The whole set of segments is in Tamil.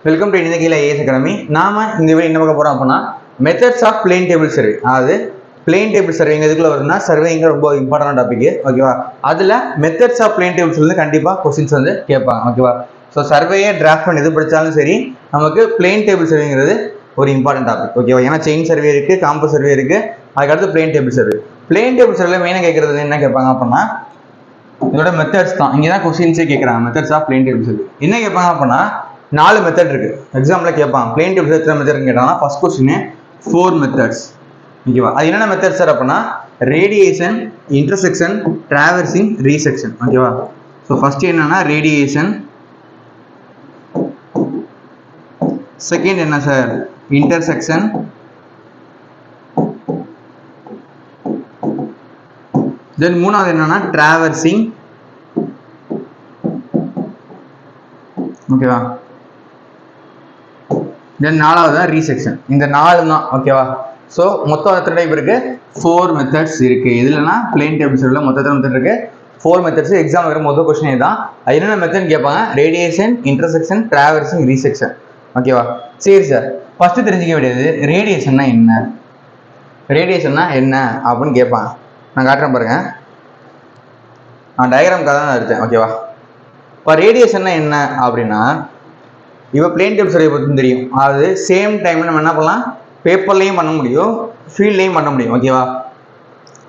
வெல்கம் டு இன்னைக்கு ஏஎஸ் அகாடமி. நாம இந்த வீடியோ என்ன பார்க்க போறோம் அப்படின்னா methods of plane table survey. அதாவது பிளேன் டேபிள் சர்வேங்க இதுக்குள்ள வரும்னா சர்வேங்க ரொம்ப இம்பார்ட்டன்ட் டாபிக். ஓகேவா? அதுல மெத்தட்ஸ் ஆஃப் பிளேன் டேபிள்ஸ் வந்து கண்டிப்பா கொஸ்டின்ஸ் வந்து கேட்பாங்க. ஓகேவா? ஸோ சர்வேயை டிராஃப்ட் பண்ணி எது படிச்சாலும் சரி நமக்கு பிளேன் டேபிள் சர்வேங்கிறது ஒரு இம்பார்ட்டன்ட் டாபிக். ஓகேவா? ஏன்னா செயின் சர்வே இருக்கு, காம்பஸ் சர்வே இருக்கு, அதுக்கடுத்து plane table survey. Plane table survey மெயினாக கேட்கறது என்ன கேட்பாங்க அப்படின்னா இதோட மெத்தட்ஸ் தான். இங்கே தான் கொஸ்டின்ஸே கேட்குறாங்க. Methods of plane table survey என்ன கேட்பாங்க அப்படின்னா 4 மெத்தட் இருக்கு. எக்ஸாம்ல கேட்பாங்க பிளேன் டேபிள் எத்தனை மெத்தட் கேட்டாங்கன்னா ஃபர்ஸ்ட் கொஸ்டின் 4 மெத்தட்ஸ். ஓகேவா? அது என்னென்ன மெத்தட்ஸ் சார் அப்படின்னா ரேடியேஷன், இன்டர்செக்ஷன், டிராவர்சிங், ரீசெக்ஷன். ஓகேவா? ஸோ ஃபர்ஸ்ட் என்னன்னா ரேடியேஷன், செகண்ட் என்ன சார் இன்டர்செக்ஷன், தென் மூணாவது என்னன்னா டிராவர்சிங். ஓகேவா? தென் நாலாவது தான் ரீசெக்ஷன். இந்த 4 தான். ஓகேவா? ஸோ மொத்தம் எத்தனை டைப் இருக்கு? 4 மெத்தட்ஸ் இருக்கு. இதுலனா பிளேன் டேபிள் சர்வேல மொத்தம் மெத்தட் இருக்கு 4 மெத்தட்ஸ். எக்ஸாம் வர மொதல் கொஸ்டினே தான். அது என்னென்ன மெத்தட் கேட்பாங்க? Radiation, intersection, traversing, resection. ஓகேவா? சரி சார், ஃபர்ஸ்ட் தெரிஞ்சுக்க வேண்டியது ரேடியேஷன்னா என்ன, ரேடியேஷன்னா என்ன அப்படின்னு கேட்பாங்க. நான் காட்டுறேன் பாருங்க. நான் டயக்ராம்காக தான் எடுத்தேன். ஓகேவா? இப்போ ரேடியேஷன்னா என்ன அப்படின்னா இப்போ பிளேன் டேபிள் சர்வே பற்றி தெரியும். அதாவது சேம் டைமில் நம்ம என்ன பண்ணலாம், பேப்பர்லையும் பண்ண முடியும், ஃபீல்ட்லையும் பண்ண முடியும். ஓகேவா?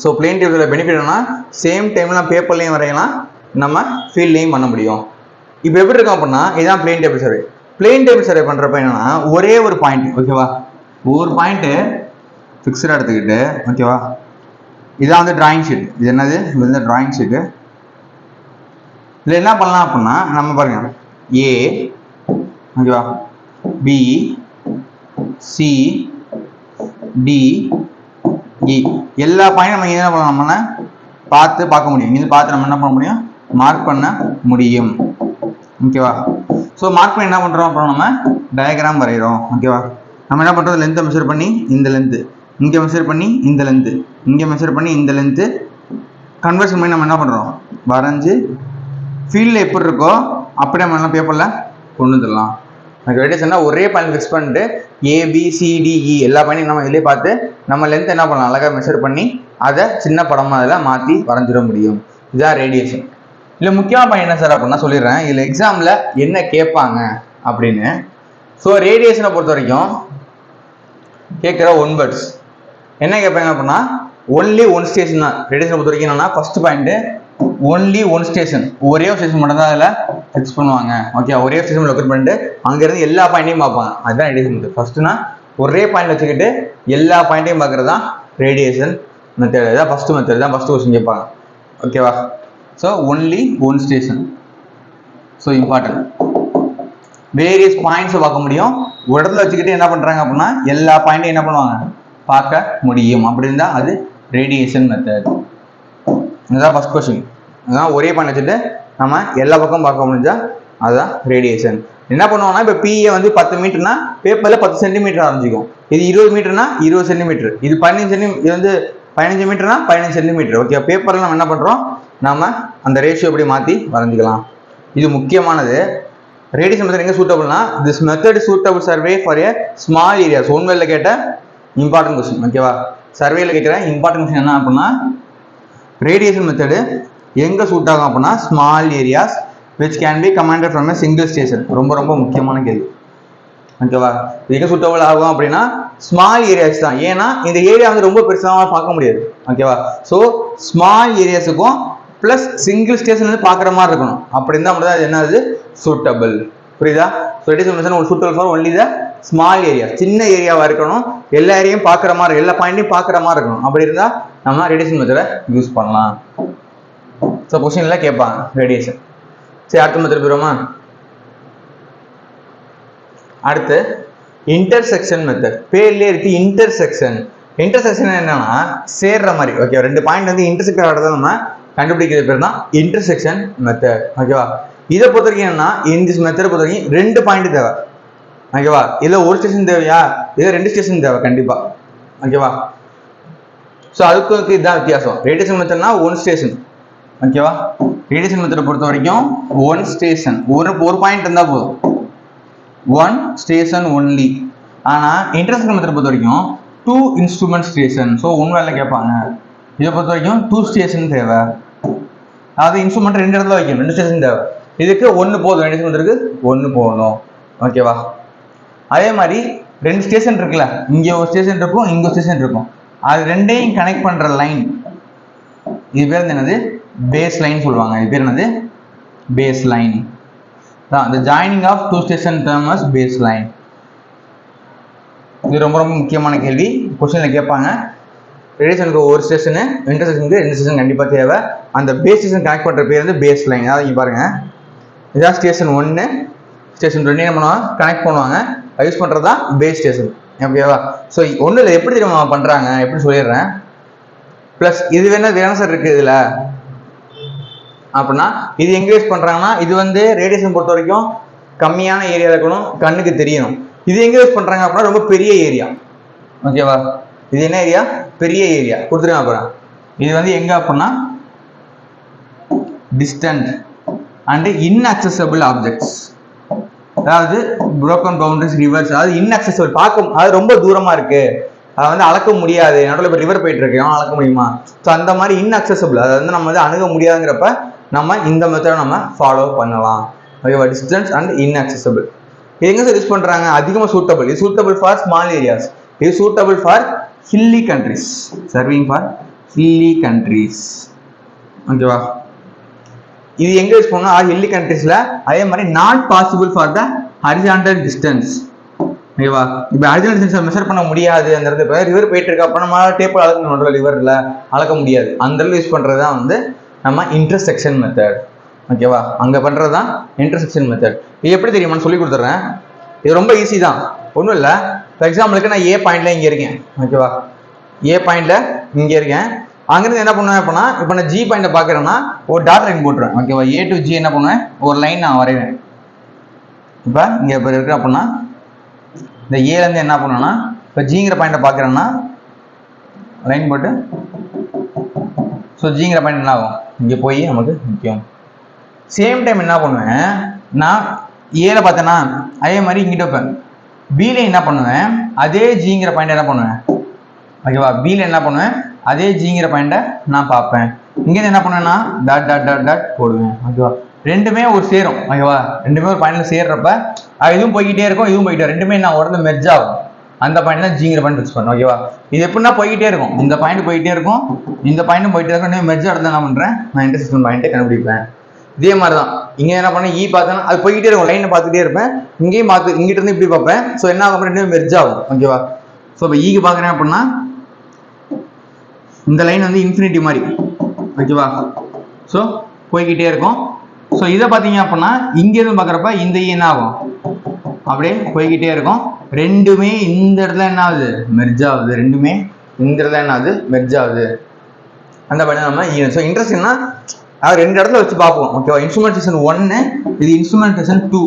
ஸோ பிளேன் டேபிள் பெனிஃபிட் என்னன்னா சேம் டைமில் நம்ம பேப்பர்லையும் வரையலாம், நம்ம ஃபீல்ட்லையும் பண்ண முடியும். இப்போ எப்படி இருக்கும் அப்படின்னா இதுதான் plane table survey. Plane table survey பண்ணுறப்ப என்னன்னா ஒரே ஒரு பாயிண்ட். ஓகேவா? ஒரு பாயிண்ட்டு ஃபிக்ஸ்டாக எடுத்துக்கிட்டு, ஓகேவா, இதான் வந்து டிராயிங் ஷீட். இது என்னது? இது வந்து டிராயிங் ஷீட்டு. இதில் என்ன பண்ணலாம் அப்படின்னா நம்ம பாருங்க ஏ, ஓகேவா, பி, சி, டி, இ எல்லா பாயிண்டும் நம்ம என்ன பண்ணலாம், நம்ம பார்க்க முடியும். இங்கே பார்த்து நம்ம என்ன பண்ண முடியும், மார்க் பண்ண முடியும். ஓகேவா? ஸோ மார்க் பண்ணி என்ன பண்ணுறோம் அப்புறம் நம்ம டயக்ராம் வரைகிறோம். ஓகேவா? நம்ம என்ன பண்ணுறோம், லென்த்தை மெஷர் பண்ணி இந்த லென்த்து, இங்கே மெஷர் பண்ணி இந்த லென்த்து, இங்கே மெஷர் பண்ணி இந்த லென்த்து கன்வர்ஷன் பண்ணி நம்ம என்ன பண்ணுறோம் வரைஞ்சி ஃபீல்டில் எப்படி இருக்கோ அப்படியே நம்ம எல்லாம் பேப்பரில் கொண்டு வந்துடலாம். ரேடியேஷன்னா ஒரே பாயிண்ட் ஃபிக்ஸ் பண்ணிட்டு ஏபிசிடிஇ எல்லா பாயிண்ட்டும் நம்ம இதிலே பார்த்து நம்ம லென்த் என்ன பண்ணலாம், அழகாக மெஷர் பண்ணி அதை சின்ன படமாக அதில் மாற்றி வரைஞ்சிட முடியும். இதுதான் ரேடியேஷன். இல்லை முக்கியமான பாயிண்ட் என்ன சார் அப்படின்னா சொல்லிடுறேன். இதில் எக்ஸாமில் என்ன கேட்பாங்க அப்படின்னு. ஸோ ரேடியேஷனை பொறுத்த வரைக்கும் கேட்குற 1 வேர்ட்ஸ் என்ன கேட்பாங்க அப்படின்னா ஒன்லி 1 ஸ்டேஷன் தான். ரேடியேஷனை பொறுத்த வரைக்கும் என்னன்னா ஃபர்ஸ்ட் பாயிண்ட்டு ஒன்லி 1 ஸ்டேஷன், ஒரே ஒரு ஸ்டேஷன் மட்டும் தான் அதில் ஃபிக்ஸ் பண்ணுவாங்க. ஓகே, ஒரே ஸ்டேஷன் லொக்கேட் பண்ணிட்டு அங்கேருந்து எல்லா பாயிண்ட்டையும் பார்ப்பாங்க. அதுதான் ரேடியேஷன் மெத்தட். ஃபர்ஸ்ட்னா ஒரே பாயிண்ட் வச்சுக்கிட்டு எல்லா பாயிண்ட்டையும் பார்க்குறது தான் ரேடியேஷன் மெத்தட். இதான் ஃபர்ஸ்ட் மெத்தட், தான் ஃபர்ஸ்ட் கொஸ்டின் கேட்பாங்க. ஓகேவா? So only 1 station. So important. Various பாயிண்ட்ஸை பார்க்க முடியும். ஒரு இடத்துல வச்சுக்கிட்டு என்ன பண்ணுறாங்க அப்படின்னா எல்லா பாயிண்ட்டையும் என்ன பண்ணுவாங்க, பார்க்க முடியும். அப்படி இருந்தால் அது ரேடியேஷன் மெத்தட். இதுதான் ஃபர்ஸ்ட் கொஸ்டின். அதான் ஒரே பாயிண்ட் வச்சுட்டு நம்ம எல்லா பக்கம் பார்க்க முடிஞ்சா அதுதான் ரேடியேஷன். என்ன பண்ணுவோம்னா இப்போ பிஏ வந்து 10 மீட்டர்னா பேப்பரில் 10 சென்டிமீட்டர் ஆரம்பிச்சிக்கும். இது 20 மீட்டர்னா 20 சென்டிமீட்டர், இது 15 மீட்டர்னா 15 சென்டிமீட்டர். ஓகே, பேப்பரில் நம்ம என்ன பண்ணுறோம், நம்ம அந்த ரேஷியோ எப்படி மாற்றி வரைஞ்சிக்கலாம். இது முக்கியமானது. ரேடியேஷன் மெத்தட் எங்கே சூட்டபிள்னா this method suitable survey for a small area. ஒன்வேல கேட்ட இம்பார்ட்டன்ட் கொஸ்டின். ஓகேவா? சர்வேல கேட்குற இம்பார்ட்டன்ட் கொஸ்டின் என்ன அப்படின்னா ரேடியேஷன் மெத்தடு எங்கே சூட் ஆகும் அப்படின்னா small areas which can be commanded from a single station. ரொம்ப ரொம்ப முக்கியமான கேள்வி. ஓகேவா? எங்கே சூட்டபிள் ஆகும் அப்படின்னா ஸ்மால் ஏரியாஸ் தான். ஏன்னா இந்த ஏரியா வந்து ரொம்ப பெருசாக பார்க்க முடியாது. ஓகேவா? ஸோ ஸ்மால் ஏரியாஸுக்கும் ப்ளஸ் சிங்கிள் ஸ்டேஷன் வந்து பார்க்குற மாதிரி இருக்கணும். அப்படி இருந்தால் மட்டும் தான் அது என்னது சூட்டபிள். புரியுதா? ஸோ ரேடியேஷன் மெத்தட் ஒரு suitable for only the small area. சின்ன ஏரியாவாக இருக்கணும், எல்லா ஏரியாவும் பார்க்குற மாதிரி, எல்லா பாயிண்ட்டையும் பார்க்குற மாதிரி இருக்கணும். அப்படி இருந்தால் நம்ம ரேடியேஷன் மெத்தடை யூஸ் பண்ணலாம். ஸோ கொஸ்டின்ல கேட்பாங்க ரேடியேஷன். சரி, அடுத்த மெத்தட் போயிடுமா? அடுத்து இன்டர்செக்ஷன் மெத்தட். பேர்லேயே இருக்கு இன்டர்செக்ஷன். இன்டர்செக்ஷன் என்னன்னா சேர்ற மாதிரி. ஓகே, 2 பாயிண்ட் வந்து இன்டர்செக்ட் ஆகிறத நம்ம கண்டுபிடிக்கிறது பேர் தான் இன்டர்செக்ஷன் மெத்தட். ஓகேவா? இதை பொறுத்த வரைக்கும் என்னன்னா இந்த மெத்தடை பொறுத்த வரைக்கும் 2 பாயிண்ட் தேவை. ஓகேவா? இதில் 1 ஸ்டேஷன் தேவையா, இதில் 2 ஸ்டேஷன் தேவை கண்டிப்பா. ஓகேவா? ஸோ அதுக்கு இதுதான் வித்தியாசம். ரேடியேஷன் மெத்தட்னா 1 ஸ்டேஷன். ஓகேவா? ரேடியேஷன் மெத்தடை பொறுத்த வரைக்கும் 1 ஸ்டேஷன், ஒரு பாயிண்ட் இருந்தால் போதும். One station only. ஆனால் இன்டர்செக்ஷன் மெத்தட் பொறுத்த வரைக்கும் 2 இன்ஸ்ட்ருமெண்ட் ஸ்டேஷன். ஸோ ஒன்று வேலை கேட்பாங்க. இதை பொறுத்த வரைக்கும் 2 ஸ்டேஷன் தேவை. அதாவது இன்ஸ்ட்ருமெண்ட் 2 இடத்துல வைக்கணும், 2 ஸ்டேஷன் தேவை. இதுக்கு 1 போதும், 2 இருக்கு 1 போதும். ஓகேவா? அதே மாதிரி 2 ஸ்டேஷன் இருக்குல்ல, இங்கே ஒரு ஸ்டேஷன் இருக்கும், இங்கே ஒரு ஸ்டேஷன் இருக்கும். அது ரெண்டையும் கனெக்ட் பண்ணுற லைன் இது பேர் என்னது? பேஸ் லைன் சொல்லுவாங்க. இது பேர் என்னது? Base line. The joining of 2 station term as baseline. இது ரொம்ப ரொம்ப முக்கியமான கேள்வி. கொஸ்டின்ல கேட்பாங்க. ரேடியேஷனுக்கு ஒரு ஸ்டேஷனு, இன்டர்செக்ஷனுக்கு 2 ஸ்டேஷன் கண்டிப்பாக தேவை. அந்த பேஸ் ஸ்டேஷன் கனெக்ட் பண்ணுற பேர் வந்து பேஸ் லைன். அதாவது இங்கே பாருங்க, இதான் ஸ்டேஷன் 1, ஸ்டேஷன் 2 என்ன பண்ணுவாங்க? கனெக்ட் பண்ணுவாங்க. யூஸ் பண்ணுறது தான் பேஸ் ஸ்டேஷன். ஓகேவா? ஸோ ஒன்றில் எப்படி தெரியுமா பண்ணுறாங்க, எப்படி சொல்லிடுறேன். ப்ளஸ் இது வேணா சார் இருக்குது இதில் அப்படின்னா, இது எங்கே யூஸ் பண்ணுறாங்கன்னா, இது வந்து ரேடியேஷன் பொறுத்த வரைக்கும் கம்மியான ஏரியாவில் இருக்கணும், கண்ணுக்கு தெரியணும். இது எங்கே யூஸ் பண்ணுறாங்க அப்படின்னா, ரொம்ப பெரிய ஏரியா. ஓகேவா? இது என்ன ஏரியா? பெரிய ஏரியா கொடுத்துருங்க. அப்புறம் இது வந்து எங்கே அப்படின்னா, டிஸ்டன்ட் அண்ட் இன்அக்சசபிள் ஆப்ஜெக்ட்ஸ். அதாவது புரோக்கன் பவுண்டரிஸ், ரிவர்ஸ், அதாவது இன்அக்சசபிள், பார்க்க அது ரொம்ப தூரமாக இருக்குது, அதை வந்து அளக்க முடியாது. நடுவில் இப்போ ரிவர் போயிட்டு இருக்கு, அளக்க முடியுமா? ஸோ அந்த மாதிரி இன்அக்சசபிள், அதை வந்து நம்ம வந்து அணுக முடியாதுங்கிறப்ப நம்ம இந்த மெத்தடை நம்ம ஃபாலோ பண்ணலாம். ஓகேவா? Distance and inaccessible. இது எங்கே சார் யூஸ் பண்ணுறாங்க? அதிகமாக சூட்டபிள். இது சூட்டபிள் ஃபார் ஸ்மால் ஏரியாஸ். இது suitable for hilly countries, surveying for hilly countries. ஓகேவா? இது எங்கே யூஸ் பண்ணணும்? ஹில்லி கண்ட்ரிஸில். அதே மாதிரி not possible for the horizontal distance. ஓகேவா? இப்போ ஹரிசாண்டல் டிஸ்டன்ஸை மெஷர் பண்ண முடியாது. அந்த இடத்துல இப்போ ரிவர் போயிட்டு இருக்கா, அப்போ நம்ம டேப்பில் அளக்கணும், ரிவரில் அளக்க முடியாது. அந்த இடத்துல யூஸ் பண்ணுறது தான் வந்து நம்ம இன்டர்செக்ஷன் மெத்தட். ஓகேவா? அங்கே பண்ணுறது தான் இன்டர்செக்ஷன் மெத்தட். இது எப்படி தெரியுமான்னு சொல்லி கொடுத்துட்றேன். இது ரொம்ப ஈஸி தான், ஒன்றும் இல்லை. ஃபார் எக்ஸாம்பிளுக்கு நான் ஏ பாயிண்ட்ல இங்கே இருக்கேன். ஓகேவா? ஏ பாயிண்ட்ல இங்கே இருக்கேன். அங்கேருந்து என்ன பண்ணுவேன் அப்படின்னா, இப்போ நான் ஜி பாயிண்ட்டை பார்க்குறேன்னா ஒரு டாட் லைன் போட்டுருவேன். ஓகேவா? ஏ டு ஜி என்ன பண்ணுவேன்? ஒரு லைன் நான் வரைவேன். இப்போ இங்கே இப்போ இருக்கு அப்படின்னா, இந்த ஏலேருந்து என்ன பண்ணுவேன்னா, இப்போ ஜிங்கிற பாயிண்ட்டை பார்க்குறேன்னா லைன் போட்டு, ஸோ ஜிங்கிற பாயிண்ட் என்ன ஆகும்? இங்கே போய் நமக்கு முக்கியம். சேம் டைம் என்ன பண்ணுவேன், நான் ஏல பார்த்தேன்னா அதே மாதிரி இங்கிட்ட வைப்பேன். பில என்ன பண்ணுவேன்? அதே ஜிங்கிற பாயிண்ட் என்ன பண்ணுவேன்? ஓகேவா? பில என்ன பண்ணுவேன்? அதே ஜிங்கிற பாயிண்ட்டை நான் பார்ப்பேன். இங்கேருந்து என்ன பண்ணுவேன்னா டாட் டாட் டாட் டாட் போடுவேன். ஓகேவா? ரெண்டுமே ஒரு சேரும். ஓகேவா? ரெண்டுமே ஒரு பாயிண்ட்ல சேர்றப்ப இதுவும் போய்கிட்டே இருக்கும், இதுவும் போயிட்டே, ரெண்டுமே நான் உடனே மெர்ஜ் ஆகும். அந்த பாயிண்ட் தான் ஜிங்கிற பாயிண்ட் ஃபிக்ஸ் பண்ணேன். ஓகேவா? இது எப்படின்னா போய்கிட்டே இருக்கும், இந்த பாயிண்ட் போயிட்டே இருக்கும், இந்த பாயிண்ட்டும் போயிட்டே இருக்கும். மெர்ஜ் ஆகிறது என்ன பண்றேன்? நான் இன்டர்செக்ஷன் பாயிண்ட்டை கண்டுபிடிப்பேன். இதே மாதிரி தான் இங்கே என்ன பண்ணேன்? பார்த்தேன்னா அது போய்கிட்டே இருக்கும், லைனை பார்த்துட்டே இருப்பேன். இங்கேயும் பார்த்து இங்கிட்ட இருந்து இப்படி பார்ப்பேன். ஸோ என்ன ஆகும்? ரெண்டுமே மெர்ஜ் ஆகும். ஓகேவா? ஸோ இப்போ ஈக்கு பார்க்குறேன் அப்படின்னா இந்த லைன் வந்து இன்ஃபினிட்டி மாதிரி. ஓகேவா? ஸோ போய்கிட்டே இருக்கும். ஸோ இதை பார்த்தீங்க அப்படின்னா இங்கேருந்து பார்க்குறப்ப இந்த என்ன ஆகும்? அப்படியே போய்கிட்டே இருக்கும். ரெண்டுமே இந்த இடத்துல என்ன ஆகுது? மெர்ஜ் ஆகுது. ரெண்டுமே இந்த இடத்துல என்ன ஆகுது? மெர்ஜ் ஆகுது. அந்த மாதிரி நம்ம ஸோ இன்ட்ரெஸ்ட்னா அது 2 இடத்துல வச்சு பார்ப்போம். ஓகேவா? இன்ஸ்ட்ருமெண்டேஷன் 1, இது இன்ஸ்ட்ருமெண்டேஷன் 2.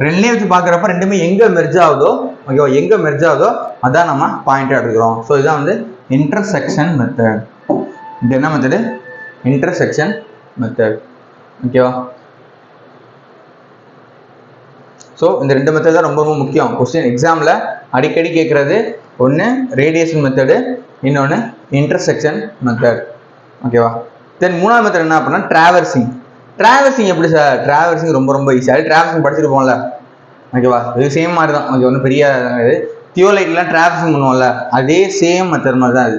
ரெண்டுலேயும் வச்சு பார்க்குறப்ப ரெண்டுமே எங்கே மெர்ஜ் ஆகுதோ, ஓகேவா, எங்கே மெர்ஜ் ஆகுதோ அதான் நம்ம பாயிண்டாக எடுக்கிறோம். ஸோ இதுதான் வந்து இன்டர்செக்ஷன் மெத்தட். இது என்ன மெத்தடு? Intersection method. ஓகேவா? ஸோ இந்த 2 மெத்தட் தான் ரொம்ப ரொம்ப முக்கியம். கொஸ்டின் எக்ஸாமில் அடிக்கடி கேட்குறது ஒன்று ரேடியேஷன் மெத்தடு, இன்னொன்று இன்டர்செக்ஷன் மெத்தட். ஓகேவா? தென் 3ஆவது மெத்தட் என்ன அப்படின்னா டிராவர்சிங். டிராவர்சிங் எப்படி சார்? டிராவர்சிங் ரொம்ப ரொம்ப ஈஸி. அது டிராவர்சிங் படிச்சிருப்போம்ல. ஓகேவா? இது சேம் மாதிரி தான். ஓகே, ஒன்றும் பெரிய இது தியோலைட்லாம் டிராவர்சிங் பண்ணுவோம்ல, அதே சேம் மெத்தட் மாதிரி தான் அது.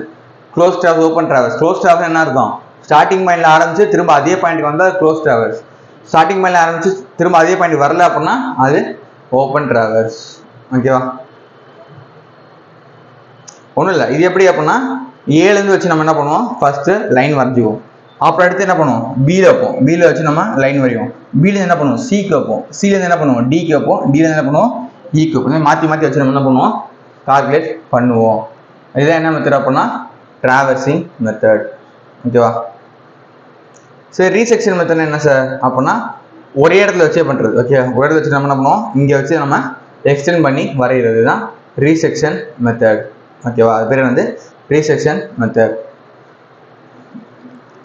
Close traverse, open traverse. Close traverse என்ன இருக்கும்? ஸ்டார்டிங் பாயிண்ட்ல ஆரம்பிச்சு திரும்ப அதே பாயிண்ட்டுக்கு வந்தால் க்ளோஸ் டிராவர்ஸ். ஸ்டார்டிங் பாயிண்ட்ல ஆரம்பிச்சு திரும்ப அதே பாயிண்ட் வரல அப்படின்னா அது ஓப்பன் டிராவர்ஸ். ஓகேவா? ஒன்றும் இல்லை. இது எப்படி அப்படின்னா ஏலேருந்து வச்சு நம்ம என்ன பண்ணுவோம்? ஃபர்ஸ்ட் லைன் வரைஞ்சிக்குவோம். அப்புறம் அடுத்து என்ன பண்ணுவோம்? பியில் வைப்போம். பியில் வச்சு நம்ம லைன் வரைவோம். பியில் என்ன பண்ணுவோம்? சிக்கு வைப்போம். சிலேருந்து என்ன பண்ணுவோம்? டிக்கு வைப்போம். டிலேருந்து என்ன பண்ணுவோம்? ஈக்கு வைப்போம். மாற்றி மாற்றி வச்சு நம்ம என்ன பண்ணுவோம்? கால்குலேட் பண்ணுவோம். இதுதான் என்ன மெத்தட் அப்படின்னா டிராவர்சிங் மெத்தட். ஓகேவா? சரி, ரீசெக்ஷன் மெத்தட் என்ன சார் அப்படின்னா ஒரே இடத்துல வச்சே பண்ணுறது. ஓகே, ஒரு இடத்துல வச்சு நம்ம என்ன பண்ணுவோம்? இங்கே வச்சு நம்ம எக்ஸ்டெண்ட் பண்ணி வரைகிறது தான் ரீசெக்ஷன் மெத்தட். ஓகேவா? அது பேர் வந்து ரீசெக்ஷன் மெத்தட்.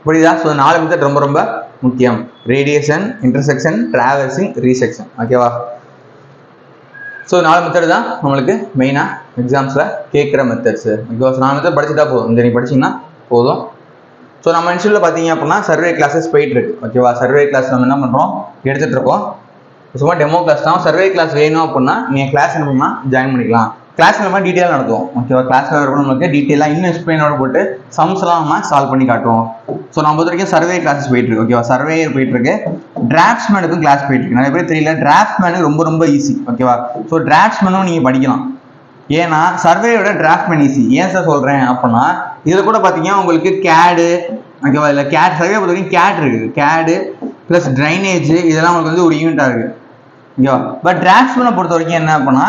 புரியுதா? ஸோ 4 மெத்தட் ரொம்ப ரொம்ப முக்கியம். Radiation, intersection, traversing, resection. ஓகேவா? ஸோ 4 மெத்தட் தான் நம்மளுக்கு மெயினாக எக்ஸாம்ஸில் கேட்குற மெத்தட்ஸு. பிகாஸ் 4 மெத்தட் படிச்சுட்டா போதும், இந்த நீங்கள் படிச்சிங்கன்னா போதும். ஸோ நம்ம இன்ஸ்டியூட்டில் பார்த்தீங்க அப்படின்னா சர்வே கிளாஸஸ் போயிட்டுருக்கு. ஓகேவா, சர்வே கிளாஸ் நம்ம என்ன பண்ணுறோம், எடுத்துகிட்டு இருக்கோம். சும்மா டெமோ கிளாஸ் தான். சர்வே கிளாஸ் வேணும் அப்படின்னா நீங்கள் கிளாஸ் என்ன பண்ணலாம், ஜாயின் பண்ணிக்கலாம். கிளாஸ் நம்ம டீட்டெயிலாக நடத்துவோம். ஓகேவா, கிளாஸில் இருக்கும் நம்மளுக்கு டீட்டெயிலாக இன்னும் எக்ஸ்பிளைனோட போட்டு சம்ஸ்லாம் நம்ம சால்வ் பண்ணி காட்டுவோம். ஸோ நம்ம பொறுத்த வரைக்கும் சர்வே கிளாஸஸ் போயிட்டுருக்கு. ஓகேவா, சர்வேயர் போயிட்டுருக்கு. டிராஃப்ட்ஸ்மேனுக்கும் கிளாஸ் போயிட்டுருக்கு. நிறைய பேர் தெரியல, டிராஃப்ட்மேனு ரொம்ப ரொம்ப ஈஸி. ஓகேவா, ஸோ டிராஃப்ட்ஸ்மேனும் நீங்கள் படிக்கலாம். ஏன்னா சர்வேயோட டிராஃப்ட்மேன் ஈஸி. ஏன் சார் சொல்கிறேன் அப்படின்னா இதில் கூட பார்த்தீங்கன்னா உங்களுக்கு கேடு, ஓகேவா, இல்லை கேட் சர்வே பொறுத்த வரைக்கும் கேட் இருக்குது. கேடு ப்ளஸ் ட்ரைனேஜ் இதெல்லாம் உங்களுக்கு வந்து ஒரு யூனிட்டாக இருக்குது. ஓகேவா, பட் டிராஃப்ட்ஸ்மேனை பொறுத்த வரைக்கும் என்ன அப்படின்னா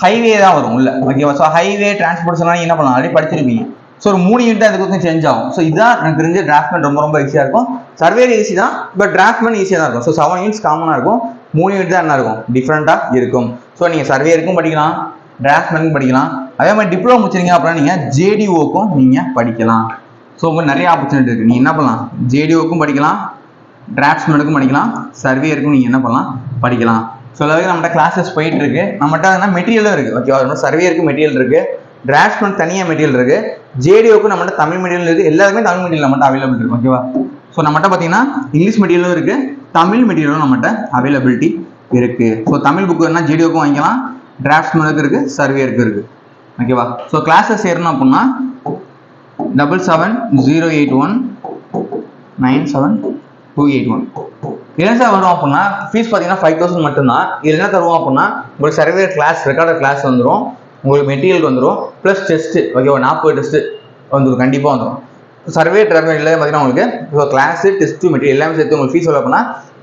ஹைவே தான் வரும் உள்ள. ஓகேவா, ஸோ ஹைவே டிரான்ஸ்போர்ட்ஸ்லாம் நீங்கள் என்ன பண்ணலாம், அப்படி படிச்சிருப்பீங்க. ஸோ ஒரு 3 யூனிட் தான் இதுக்கு சேஞ்ச் ஆகும். ஸோ இதுதான் எனக்கு தெரிஞ்ச டிராஃப்ட்மேன் ரொம்ப ரொம்ப ஈஸியாக இருக்கும். சர்வே ஈஸி தான், பட் டிராஃப்ட்மேன் ஈஸியாக தான் இருக்கும். ஸோ 7 யூனிட்ஸ் காமனாக இருக்கும், 3 யூனிட் தான் என்ன இருக்கும், டிஃப்ரெண்ட்டாக இருக்கும். ஸோ நீங்கள் சர்வேயருக்கும் படிக்கலாம், டிராஃப்ட்மேனுக்கும் படிக்கலாம். அதே மாதிரி டிப்ளமோ முடிச்சிருங்க அப்படின்னா நீங்கள் ஜேடிஓக்கும் நீங்கள் படிக்கலாம். ஸோ உங்களுக்கு நிறைய ஆப்பர்ச்சுனிட்டி இருக்குது. நீங்கள் என்ன பண்ணலாம், ஜேடிஓக்கும் படிக்கலாம், டிராஃப்ட்ஸ்மேனுக்கும் படிக்கலாம், சர்வேயருக்கும் நீங்கள் என்ன பண்ணலாம், படிக்கலாம். ஸோ அதாவது நம்மகிட்ட கிளாஸஸ் போயிட்டு இருக்கு. நம்மகிட்ட மெட்டீரியலும் இருக்குது. ஓகேவா, சர்வேயருக்கு மெட்டீரியல் இருக்குது, டிராஃப்ட்ஸ்மேன் தனியாக மெட்டீரியல் இருக்குது, ஜேடிஓக்கு நம்மகிட்ட தமிழ் மெட்டீரியல் இருக்குது. எல்லாருமே தமிழ் மெட்டீரியல் நம்மகிட்ட அவைலபிள் இருக்குது. ஓகேவா, ஸோ நம்மகிட்ட பார்த்தீங்கன்னா இங்கிலீஷ் மெட்டீரியலும் இருக்குது, தமிழ் மெட்டீரியலும் நம்மகிட்ட அவைலபிலிட்டி இருக்குது. ஸோ தமிழ் புக்கு வேணால் ஜேடிஓக்கும் வாங்கிக்கலாம், டிராஃப்ட்ஸ்மேனுக்கு இருக்குது, சர்வேயருக்கு இருக்குது. ஓகேவா, ஸோ கிளாஸஸ் சேரணும் அப்படின்னா 7708197281. என்ன சார் வரும் அப்படின்னா ஃபீஸ் பார்த்தீங்கன்னா 5000 மட்டும்தான். இது என்ன தருவோம் அப்படின்னா உங்களுக்கு சர்வே கிளாஸ், ரெக்கார்டர் கிளாஸ் வந்துடும், உங்களுக்கு மெட்டீரியல் வந்துடும், ப்ளஸ் டெஸ்ட்டு. ஓகேவா, 40 டெஸ்ட்டு வந்துடும், கண்டிப்பாக வந்துடும். சர்வே டிராஃபிக்கில் பார்த்தீங்கன்னா உங்களுக்கு இப்போ கிளாஸு டெஸ்ட்டு மெட்டீரியல் எல்லாமே சேர்த்து உங்களுக்கு ஃபீஸ் எவ்வளோ அப்படின்னா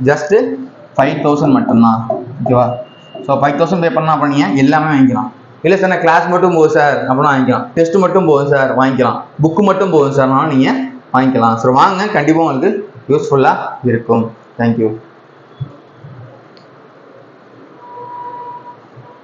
ஜஸ்ட்டு 5000 மட்டும்தான். ஓகேவா, ஸோ 5000 பே பண்ணால் பண்ணீங்க எல்லாமே வாங்கிக்கலாம். இல்லை சார் நான் கிளாஸ் மட்டும் போதும் சார் அப்படின்னா வாங்கிக்கலாம், டெஸ்ட்டு மட்டும் போதும் சார் வாங்கிக்கலாம், புக்கு மட்டும் போதும் சார்னாலும் நீங்கள் வாங்கிக்கலாம். ஸோ வாங்க, கண்டிப்பாக உங்களுக்கு யூஸ்ஃபுல்லாக இருக்கும். Thank you.